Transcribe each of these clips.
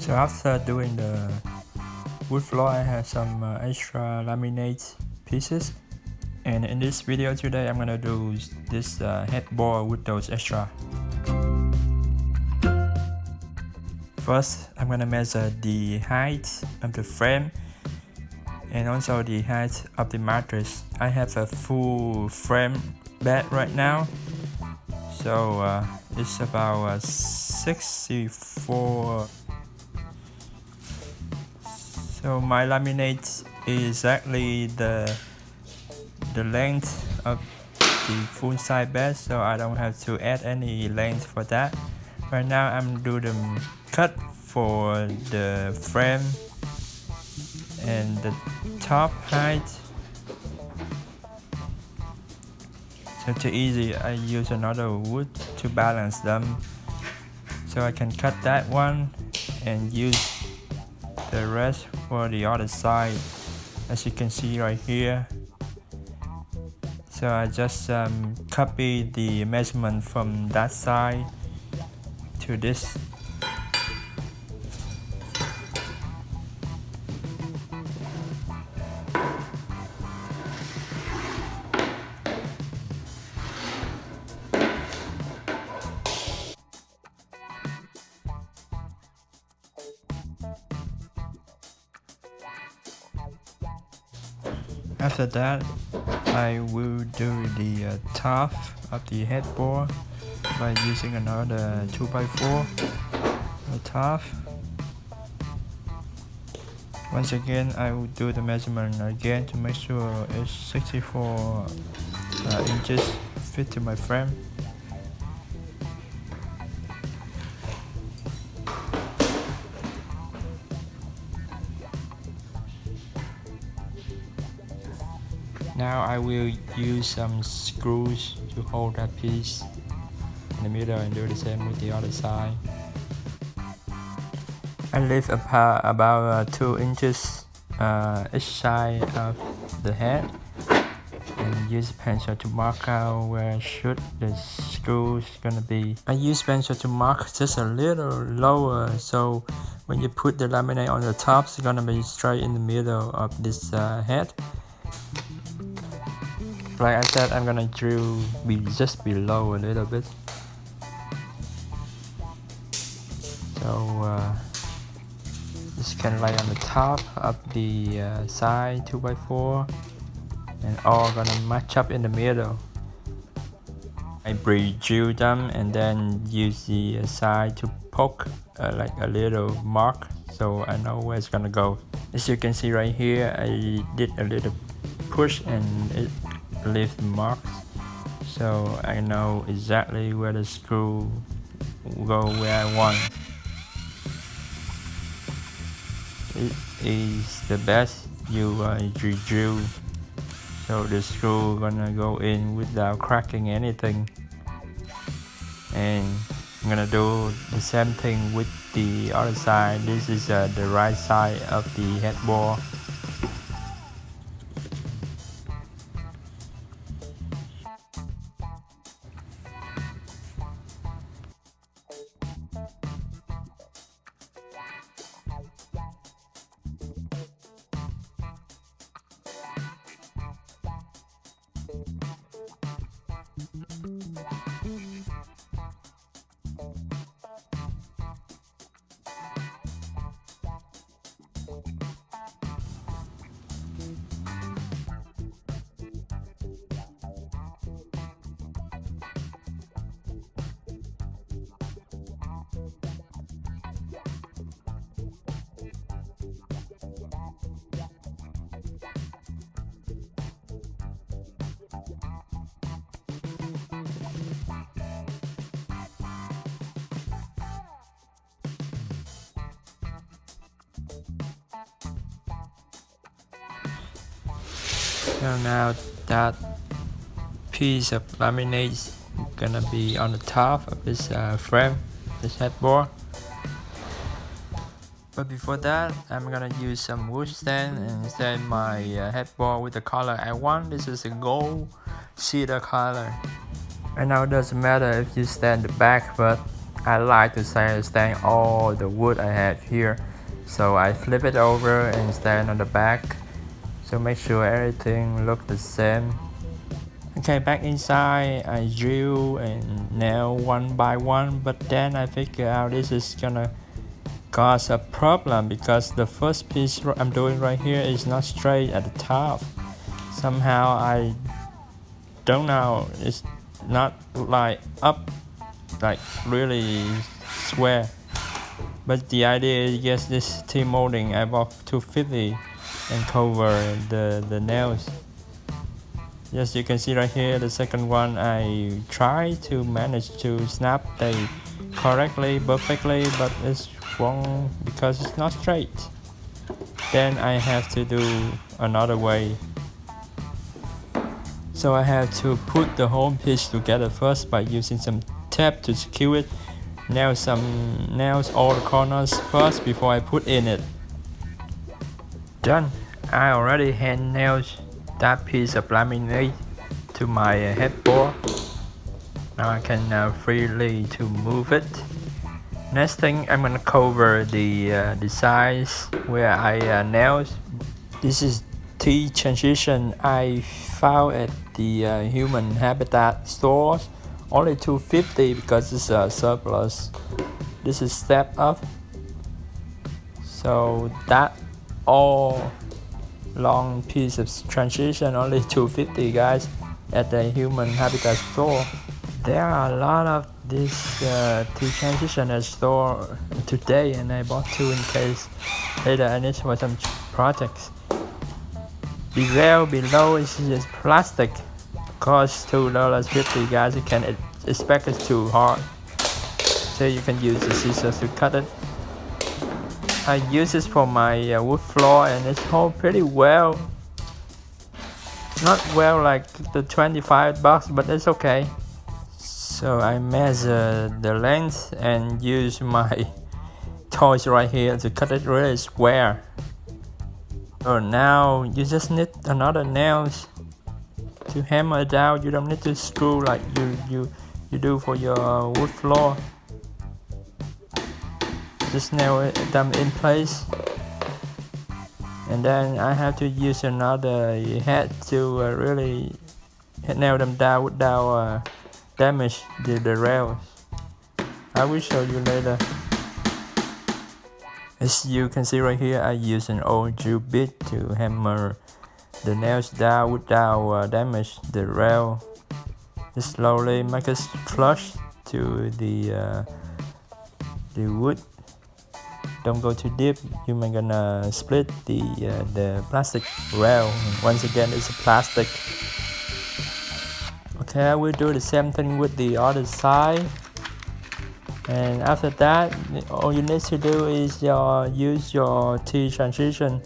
So after doing the wood floor, I have some extra laminate pieces, and in this video today I'm gonna do this headboard with those extra. First, I'm gonna measure the height of the frame and also the height of the mattress. I have a full frame bed right now, so it's about 64. So my laminate is exactly the length of the full size bed, so I don't have to add any length for that. Right now I'm doing the cut for the frame and the top height. So too easy, I use another wood to balance them. So I can cut that one and use the rest for the other side, as you can see right here. So I just copy the measurement from that side to this. After that, I will do the top of the headboard by using another 2x4 top. Once again, I will do the measurement again to make sure it's 64 inches fit to my frame. Now I will use some screws to hold that piece in the middle and do the same with the other side. I leave about 2 inches each side of the head and use pencil to mark out where should the screws gonna be. I use pencil to mark just a little lower, so when you put the laminate on the top, it's gonna be straight in the middle of this head. Like I said, I'm gonna drill just below a little bit. So this can lay on the top of the side 2x4 and all gonna match up in the middle. I pre-drill them and then use the side to poke like a little mark, so I know where it's gonna go. As you can see right here, I did a little push and it leave marks, so I know exactly where the screw will go where I want. It is the best you drill, so the screw gonna go in without cracking anything. And I'm gonna do the same thing with the other side. This is the right side of the headboard. So now that piece of laminate is gonna be on the top of this frame, this headboard. But before that, I'm gonna use some wood stand and stand my headboard with the color I want. This is a gold cedar color. And now it doesn't matter if you stand the back, but I like to stand all the wood I have here, so I flip it over and stand on the back, so make sure everything look the same. Okay, back inside I drill and nail one by one, but then I figure out this is gonna cause a problem because the first piece I'm doing right here is not straight at the top. Somehow I don't know, it's not like up, like really square. But the idea is, yes, this T-molding I bought 250 and cover the nails. Yes, you can see right here, the second one I try to manage to snap they correctly, perfectly, but it's wrong because it's not straight. Then I have to do another way. So I have to put the whole piece together first by using some tape to secure it. Nail some nails all the corners first before I put in it. Done. I already hand nailed that piece of laminate to my headboard. Now I can freely to move it. Next thing, I'm gonna cover the sides where I nailed. This is T transition I found at the Human Habitat stores. Only $2.50 because it's a surplus. This is step up. So that all long piece of transition only $2.50 guys at the Human Habitat store. There are a lot of this T-transition at store today, and I bought two in case later I need for some projects. The rail below is just plastic, costs $2.50 guys. You can expect it's too hard, so you can use the scissors to cut it. I use this for my wood floor and it's hold pretty well. Not well like the $25, but it's okay. So I measure the length and use my toys right here to cut it really square. So now you just need another nails to hammer it down. You don't need to screw like you do for your wood floor. Just nail them in place, and then I have to use another head to really nail them down without damage the rails. I will show you later. As you can see right here, I use an old drill bit to hammer the nails down without damage the rail. Just slowly make it flush to the wood. Don't go too deep, you may gonna split the plastic rail. Once again, it's a plastic. Okay, I will do the same thing with the other side. And after that, all you need to do is use your T transition.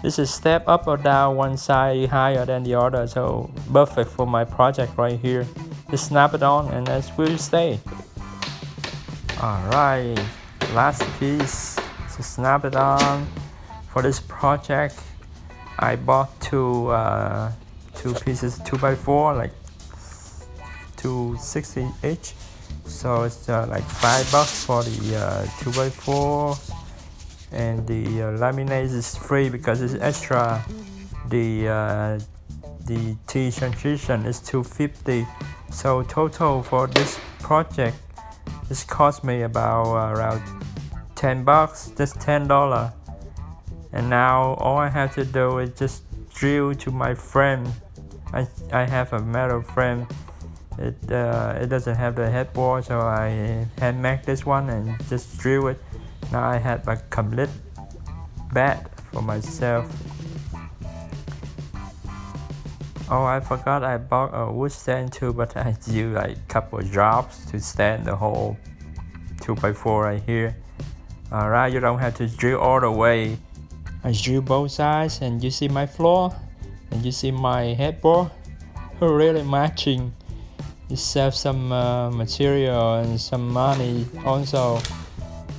This is step up or down, one side higher than the other, so perfect for my project right here. Just snap it on and that will stay. Alright, last piece to snap it on. For this project I bought two pieces 2x4, like 260 each, so it's like $5 for the 2x4, and the laminate is free because it's extra. The T transition is $2.50, so total for this project this cost me about around $10, just $10. And now all I have to do is just drill to my frame. I have a metal frame. It doesn't have the headboard, so I hand make this one and just drill it. Now I have a complete bed for myself. Oh, I forgot I bought a wood stand too, but I do like a couple of drops to stand the whole 2x4 right here. Alright, you don't have to drill all the way. I drill both sides, and you see my floor and you see my headboard. Really matching. You save some material and some money also.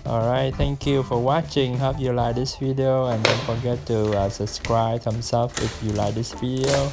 Alright, thank you for watching. Hope you like this video, and don't forget to subscribe, thumbs up if you like this video.